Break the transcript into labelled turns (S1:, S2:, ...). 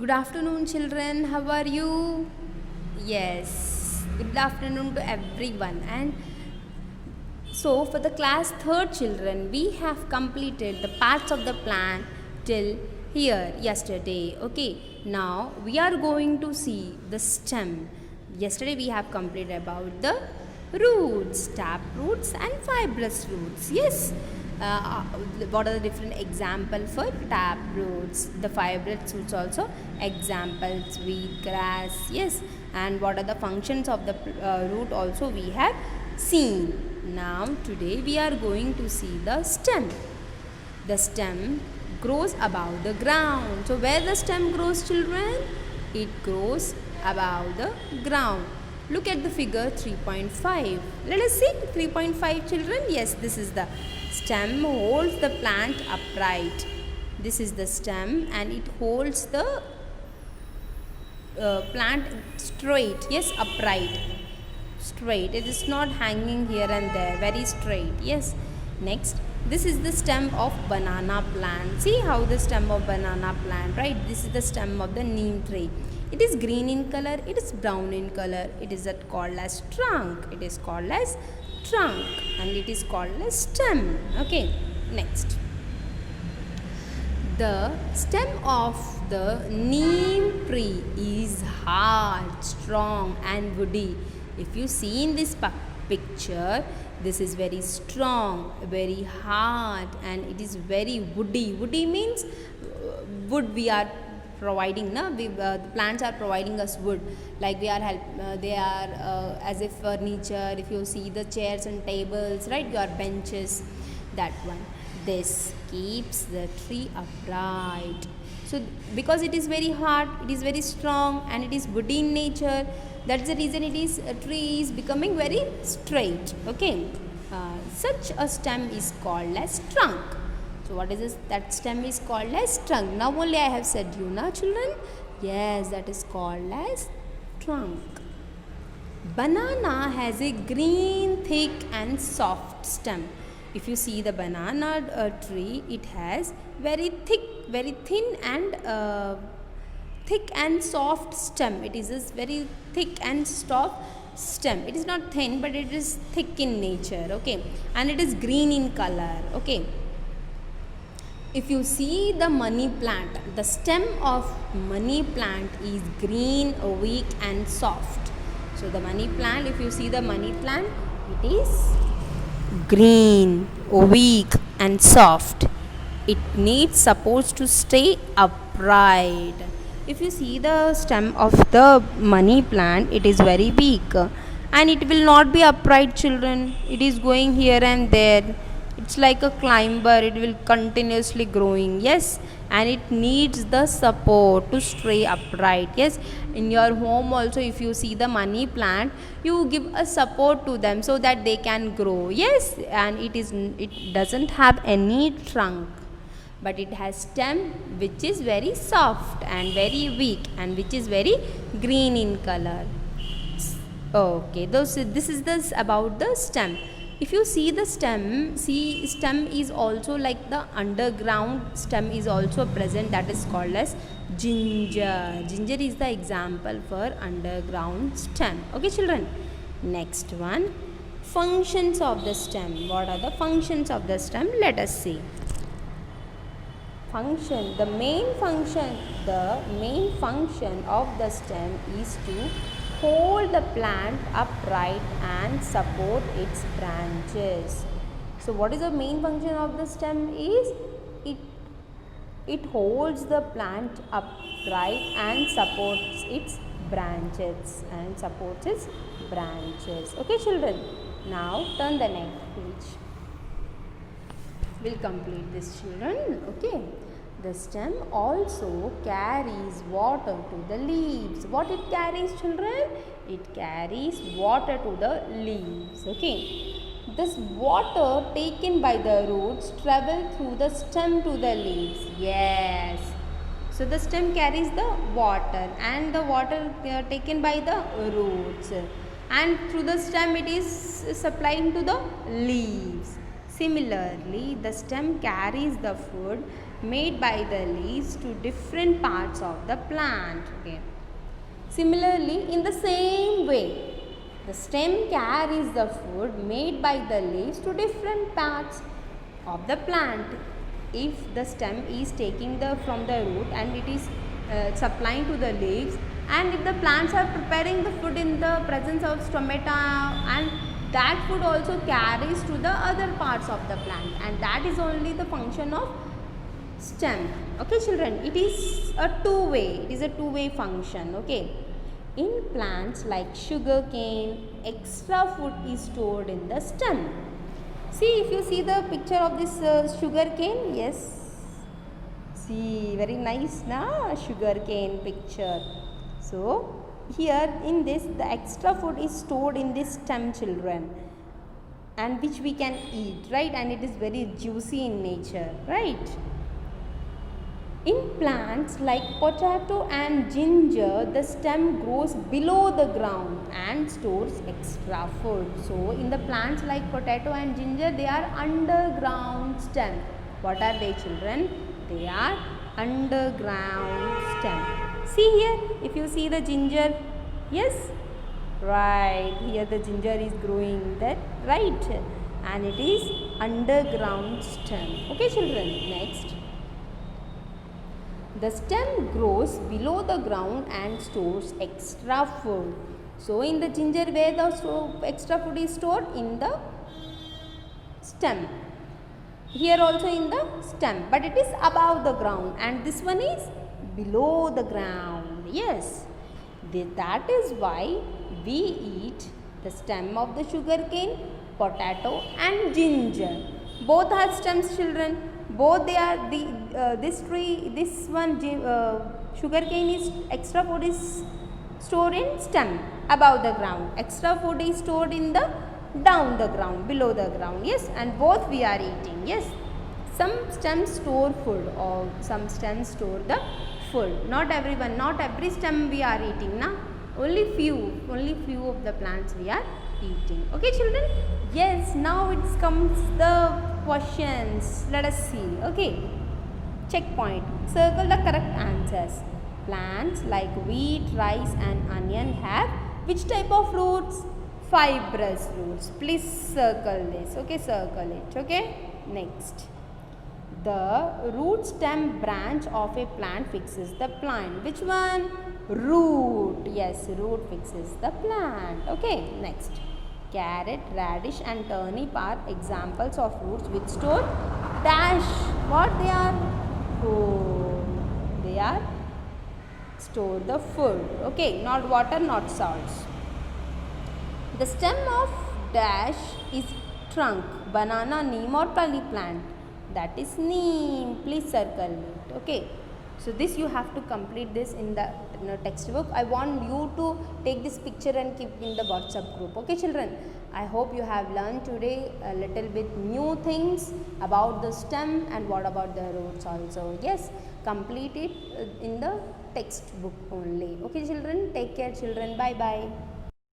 S1: Good afternoon, children. How are you? Yes, good afternoon to everyone. And so, for the class 3rd children, we have completed the parts of the plan till here yesterday. Okay, now we are going to see the stem. Yesterday, we have completed about the roots, tap roots, and fibrous roots. Yes, uh, what are the different example for tap roots, the fibrous roots also examples, wheat grass, yes, and what are the functions of the root also we have seen. Now today we are going to see the stem. The stem grows above the ground. So where the stem grows, children? It grows above the ground. Look at the figure 3.5. Let us see 3.5, children. Yes, this is the stem holds the plant upright. This is the stem and it holds the plant straight. Yes, upright. Straight. It is not hanging here and there. Very straight. Yes. Next, this is the stem of banana plant. See how the stem of banana plant, right? This is the stem of the neem tree. It is green in color, it is brown in color. It is called as trunk. It is called as trunk and it is called as stem. Okay, next. The stem of the neem tree is hard, strong and woody. If you see in this picture, this is very strong, very hard and it is very woody. Woody means wood we are providing, na? The plants are providing us wood, like they are as if furniture. If you see the chairs and tables, right, your benches, that one. This keeps the tree upright. So because it is very hard, it is very strong and it is woody in nature, that's the reason it is tree is becoming very straight. Okay, such a stem is called as trunk. So what is this? That stem is called as trunk. Now only I have said you, na children? Yes, that is called as trunk. Banana has a green, thick and soft stem. If you see the banana tree, it has very thin and soft stem. It is a very thick and soft stem. It is not thin, but it is thick in nature. Okay, and it is green in color. Okay. If you see the money plant, the stem of money plant is green, weak and soft. So the money plant, if you see the money plant, it is green, weak and soft. It needs support to stay upright. If you see the stem of the money plant, it is very weak and it will not be upright, children. It is going here and there. It's like a climber, it will continuously growing. Yes, and it needs the support to stay upright. Yes, in your home also, if you see the money plant, you give a support to them so that they can grow. Yes, and it doesn't have any trunk, but it has stem which is very soft and very weak and which is very green in color. Okay, this is about the stem. If you see the stem, stem is also like the underground stem is also present, that is called as ginger. Ginger is the example for underground stem. Okay, children. Next one, functions of the stem. What are the functions of the stem? Let us see. Function. The main function of the stem is to hold the plant upright and support its branches. So what is the main function of the stem is it holds the plant upright and supports its branches Okay, children. Now turn the next page. We'll complete this, children. Okay. The stem also carries water to the leaves. What it carries, children? It carries water to the leaves. Okay. This water taken by the roots travel through the stem to the leaves. Yes. So the stem carries the water and the water taken by the roots. And through the stem it is supplying to the leaves. Similarly, the stem carries the food made by the leaves to different parts of the plant. Okay. Similarly, in the same way, the stem carries the food made by the leaves to different parts of the plant. If the stem is taking from the root and it is supplying to the leaves, and if the plants are preparing the food in the presence of stomata, and that food also carries to the other parts of the plant, and that is only the function of stem. Okay children, it is a two-way function. Okay, in plants like sugar cane, extra food is stored in the stem. See, if you see the picture of this sugar cane, yes, see, very nice na sugar cane picture. So here in this, the extra food is stored in this stem, children, and which we can eat, right? And it is very juicy in nature, right? In plants like potato and ginger, the stem grows below the ground and stores extra food. So in the plants like potato and ginger, they are underground stem. What are they, children? They are underground stem. See here, if you see the ginger, yes, right, here the ginger is growing, that right, and it is underground stem. Okay children, next. The stem grows below the ground and stores extra food. So in the ginger, where the extra food is stored? In the stem. Here also in the stem, but it is above the ground, and this one is below the ground. Yes, that is why we eat the stem of the sugarcane, potato and ginger. Both are stems, children. Both they are this one sugarcane is extra food is stored in stem above the ground. Extra food is stored in the down the ground, below the ground. Yes, and both we are eating. Yes, some stems store food or some stems store the food. Not every stem we are eating, na. Only few of the plants we are eating. Okay children, yes, now it comes the questions. Let us see. Okay, checkpoint. Circle the correct answers. Plants like wheat, rice and onion have which type of roots? Fibrous roots. Please circle this. Okay, circle it. Okay, next. The root stem branch of a plant fixes the plant. Which one? Root. Yes, root fixes the plant. Okay, next. Carrot, radish and turnip are examples of roots which store dash. What they are? Food. They are store the food. Okay, not water, not salts. The stem of dash is trunk, banana, neem or pali plant. That is neem. Please circle it. Okay. So this you have to complete this in the textbook. I want you to take this picture and keep in the WhatsApp group. Okay children, I hope you have learned today a little bit new things about the stem and what about the roots also. Yes, complete it in the textbook only. Okay children, take care children. Bye bye.